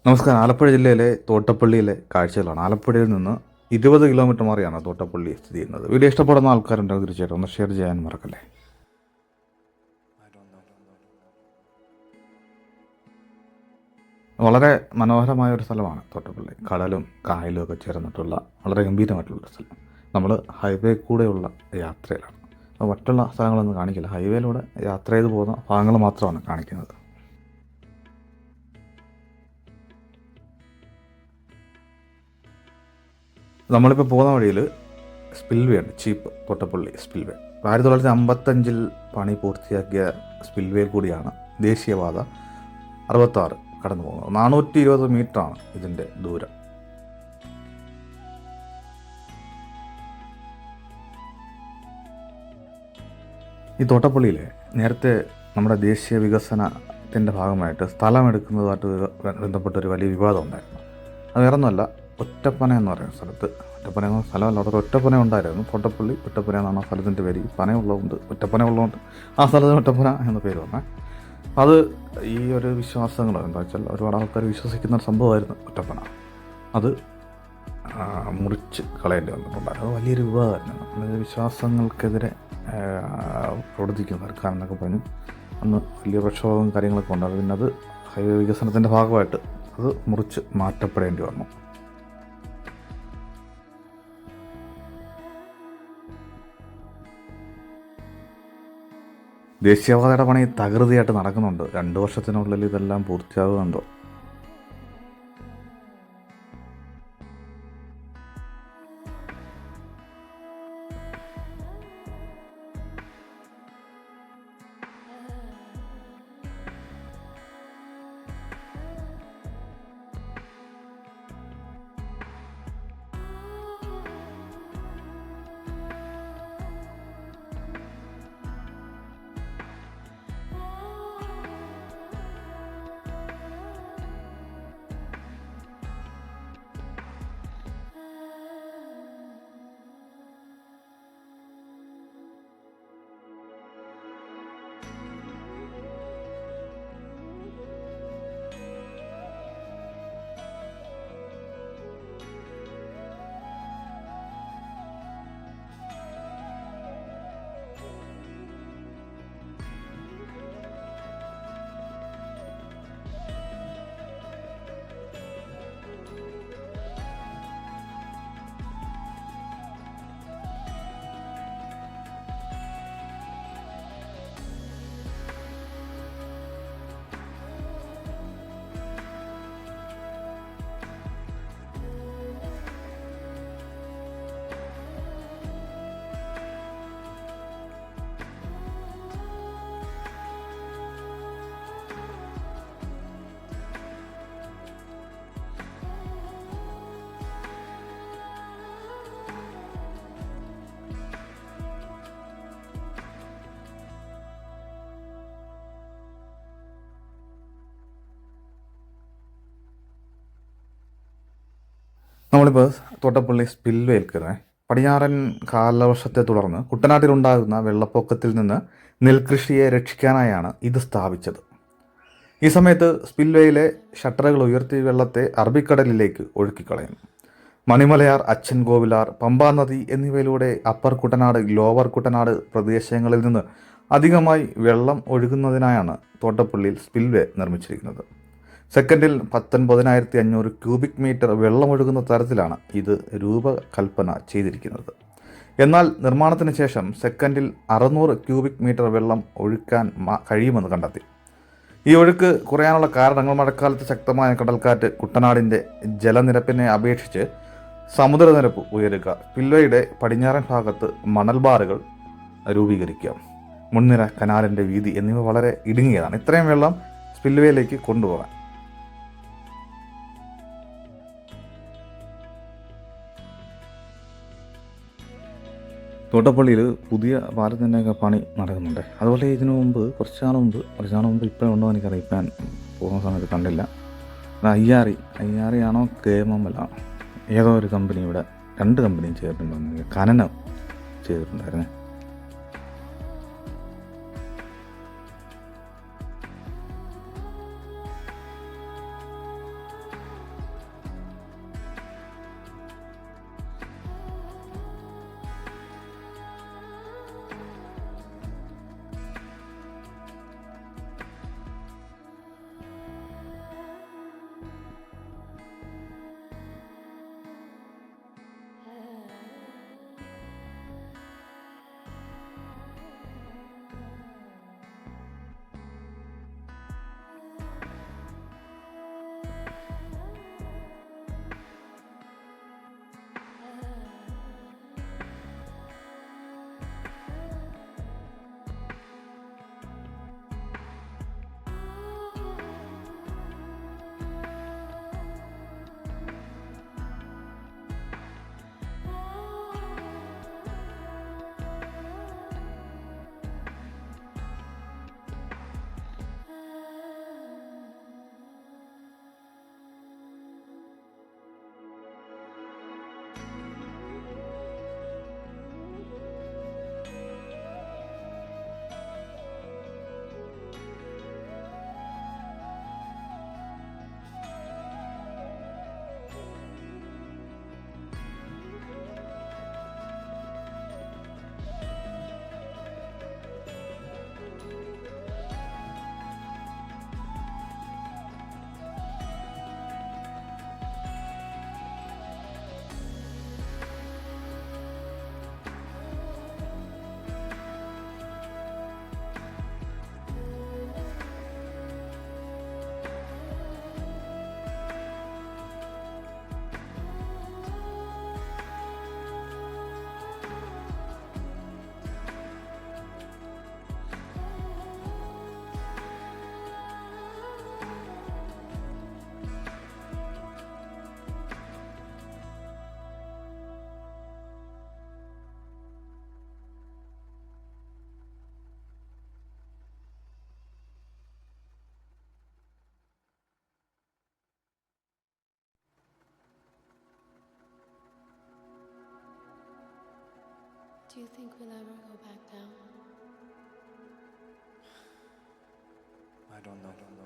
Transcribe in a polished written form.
നമസ്കാരം. ആലപ്പുഴ ജില്ലയിലെ തോട്ടപ്പള്ളിയിലെ കാഴ്ചകളാണ്. ആലപ്പുഴയിൽ നിന്ന് 20 കിലോമീറ്റർ മാറിയാണ് തോട്ടപ്പള്ളി സ്ഥിതി ചെയ്യുന്നത്. വീഡിയോ ഇഷ്ടപ്പെടുന്ന ആൾക്കാരുണ്ടെങ്കിൽ തീർച്ചയായിട്ടും ഒന്ന് ഷെയർ ചെയ്യാൻ മറക്കല്ലേ. വളരെ മനോഹരമായ ഒരു സ്ഥലമാണ് തോട്ടപ്പള്ളി. കടലും കായലും ഒക്കെ ചേർന്നിട്ടുള്ള വളരെ ഗംഭീരമായിട്ടുള്ളൊരു സ്ഥലം. നമ്മൾ ഹൈവേ കൂടെയുള്ള യാത്രയിലാണ്. മറ്റുള്ള സ്ഥലങ്ങളൊന്നും കാണിക്കില്ല. ഹൈവേയിലൂടെ യാത്ര ചെയ്ത് പോകുന്ന ഭാഗങ്ങൾ മാത്രമാണ് കാണിക്കുന്നത്. നമ്മളിപ്പോൾ പോകുന്ന വഴിയിൽ സ്പിൽവേ ഉണ്ട്, ചീപ്പ് തോട്ടപ്പള്ളി സ്പിൽവേ. 1955 പണി പൂർത്തിയാക്കിയ സ്പിൽവേയിൽ കൂടിയാണ് ദേശീയപാത 66 കടന്നു പോകുന്നത്. 420 മീറ്ററാണ് ഇതിൻ്റെ ദൂരം. ഈ തോട്ടപ്പള്ളിയിൽ നേരത്തെ നമ്മുടെ ദേശീയ വികസനത്തിൻ്റെ ഭാഗമായിട്ട് സ്ഥലമെടുക്കുന്നതുമായിട്ട് ബന്ധപ്പെട്ടൊരു വലിയ വിവാദം ഉണ്ടായിരുന്നു. അത് വേറൊന്നുമല്ല, ഒറ്റപ്പന എന്ന് പറയുന്ന സ്ഥലത്ത്, ഒറ്റപ്പന എന്ന സ്ഥലമല്ല, അവിടെ ഒറ്റപ്പന ഉണ്ടായിരുന്നു. തോട്ടപ്പള്ളി ഒറ്റപ്പന എന്നാണ് ആ സ്ഥലത്തിൻ്റെ പേര്. പന ഉള്ളതുകൊണ്ട്, ഒറ്റപ്പന ഉള്ളതുകൊണ്ട് ആ സ്ഥലത്തിന് ഒറ്റപ്പന എന്ന പേര് വന്നേ. അത് ഈ ഒരു വിശ്വാസങ്ങൾ എന്താ വെച്ചാൽ ഒരുപാട് ആൾക്കാർ വിശ്വസിക്കുന്ന ഒരു സംഭവമായിരുന്നു ഒറ്റപ്പന. അത് മുറിച്ച് കളയേണ്ടി വന്നിട്ടുണ്ടായിരുന്നു. അത് വലിയൊരു വിവാദമായിരുന്നു. അതായത് വിശ്വാസങ്ങൾക്കെതിരെ പ്രവർത്തിക്കുന്ന സർക്കാർ എന്നൊക്കെ പറഞ്ഞ് അന്ന് വലിയ പ്രക്ഷോഭവും കാര്യങ്ങളൊക്കെ ഉണ്ടായിരുന്നു. പിന്നെ അത് ഹൈവേ വികസനത്തിൻ്റെ ഭാഗമായിട്ട് അത് മുറിച്ച് മാറ്റപ്പെടേണ്ടി വന്നു. ദേശീയപാതയുടെ പണി തകൃതിയായിട്ട് നടക്കുന്നുണ്ട്. 2 വർഷത്തിനുള്ളിൽ ഇതെല്ലാം പൂർത്തിയാകുന്നുണ്ടോ? നമ്മളിപ്പോൾ തോട്ടപ്പള്ളി സ്പിൽവേയിൽ കയറേ. പടിഞ്ഞാറൻ കാലവർഷത്തെ തുടർന്ന് കുട്ടനാട്ടിലുണ്ടാകുന്ന വെള്ളപ്പൊക്കത്തിൽ നിന്ന് നെൽകൃഷിയെ രക്ഷിക്കാനായാണ് ഇത് സ്ഥാപിച്ചത്. ഈ സമയത്ത് സ്പിൽവേയിലെ ഷട്ടറുകൾ ഉയർത്തി വെള്ളത്തെ അറബിക്കടലിലേക്ക് ഒഴുക്കിക്കളയുന്നു. മണിമലയാർ, അച്ഛൻ കോവിലാർ, പമ്പാ നദി എന്നിവയിലൂടെ അപ്പർ കുട്ടനാട്, ലോവർ കുട്ടനാട് പ്രദേശങ്ങളിൽ നിന്ന് അധികമായി വെള്ളം ഒഴുകുന്നതിനായാണ് തോട്ടപ്പള്ളിയിൽ സ്പിൽവേ നിർമ്മിച്ചിരിക്കുന്നത്. സെക്കൻഡിൽ 19,500 ക്യൂബിക് മീറ്റർ വെള്ളമൊഴുകുന്ന തരത്തിലാണ് ഇത് രൂപകൽപ്പന ചെയ്തിരിക്കുന്നത്. എന്നാൽ നിർമ്മാണത്തിന് ശേഷം സെക്കൻഡിൽ 600 ക്യൂബിക് മീറ്റർ വെള്ളം ഒഴുക്കാൻ കഴിയുമെന്ന് കണ്ടെത്തി. ഈ ഒഴുക്ക് കുറയാനുള്ള കാരണങ്ങൾ മഴക്കാലത്ത് ശക്തമായ കടൽക്കാറ്റ്, കുട്ടനാടിൻ്റെ ജലനിരപ്പിനെ അപേക്ഷിച്ച് സമുദ്രനിരപ്പ് ഉയരുക, സ്പിൽവേയുടെ പടിഞ്ഞാറൻ ഭാഗത്ത് മണൽബാറുകൾ രൂപീകരിക്കുക, മുൻനിര കനാലിൻ്റെ വീതി എന്നിവ വളരെ ഇടുങ്ങിയതാണ്. ഇത്രയും വെള്ളം സ്പിൽവേയിലേക്ക് കൊണ്ടുപോകാൻ തോട്ടപ്പള്ളിയിൽ പുതിയ പാലത്തിൻ്റെയൊക്കെ പണി നടക്കുന്നുണ്ട്. അതുപോലെ ഇതിനു മുമ്പ് കുറച്ച് നാൾ മുമ്പ് ഇപ്പോഴും ഉണ്ടോ എനിക്കറിയാം, ഇപ്പം പോകുന്ന സമയത്ത് കണ്ടില്ല. അയ്യാറി ആണോ KMML ആണോ ഏതോ ഒരു കമ്പനി ഇവിടെ 2 കമ്പനിയും ചേർന്നിട്ടുണ്ടെന്ന് ഖനനം ചെയ്തിട്ടുണ്ടായിരുന്നേ. Do you think we'll ever go back down? I don't know.